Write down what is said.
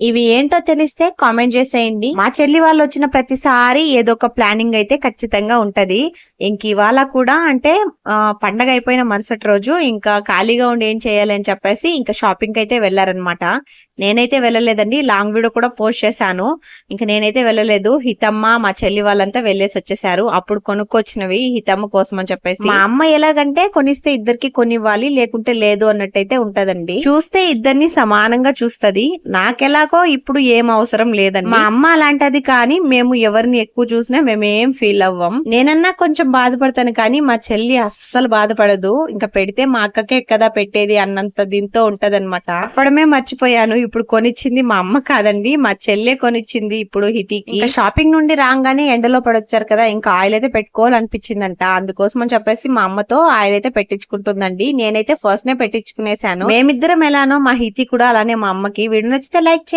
ఇవి ఏంటో తెలిస్తే కామెంట్ చేసేయండి. మా చెల్లి వాళ్ళు వచ్చిన ప్రతిసారి ఏదో ఒక ప్లానింగ్ అయితే ఖచ్చితంగా ఉంటది. ఇంక ఇవాళ కూడా అంటే పండగ అయిపోయిన మరుసటి రోజు ఇంకా ఖాళీగా ఉండి ఏం చేయాలి అని చెప్పేసి ఇంకా షాపింగ్ అయితే వెళ్లారనమాట. నేనైతే వెళ్ళలేదండి, లాంగ్ వీడియో కూడా పోస్ట్ చేశాను. ఇంకా నేనైతే వెళ్ళలేదు, హితమ్మ మా చెల్లి వాళ్ళంతా వెళ్ళేసి వచ్చేసారు. అప్పుడు కొనుక్కొచ్చినవి హితమ్మ కోసం అని చెప్పేసి. మా అమ్మ ఎలాగంటే కొనిస్తే ఇద్దరికి కొనివ్వాలి, లేకుంటే లేదు అన్నట్టయితే ఉంటదండి. చూస్తే ఇద్దరిని సమానంగా చూస్తది. నాకెలాగో ఇప్పుడు ఏం అవసరం లేదండి. మా అమ్మ అలాంటది, కానీ మేము ఎవరిని ఎక్కువ చూసినా మేమేం ఫీల్ అవ్వం. నేనన్నా కొంచెం బాధపడతాను, కానీ మా చెల్లి అస్సలు బాధపడదు. ఇంకా పెడితే మా అక్కకే కదా పెట్టేది అన్నంత దీంతో ఉంటదన్నమాట. అప్పుడమే మర్చిపోయాను, ఇప్పుడు కొనిచ్చింది మా అమ్మ కాదండి, మా చెల్లె కొనిచ్చింది ఇప్పుడు హితికి. ఇంకా షాపింగ్ నుండి రాగానే ఎండలో పడొచ్చారు కదా, ఇంకా ఆయిల్ అయితే పెట్టుకోవాలనిపించిందంట. అందుకోసం అని చెప్పేసి మా అమ్మతో ఆయిల్ అయితే పెట్టించుకుంటుందండి. నేనైతే ఫస్ట్ నే పెట్టించుకునేసాను. మేమిద్దరం ఎలానో మా హితి కూడా అలానే మా అమ్మకి. వీడియో నచ్చితే లైక్ చేయండి.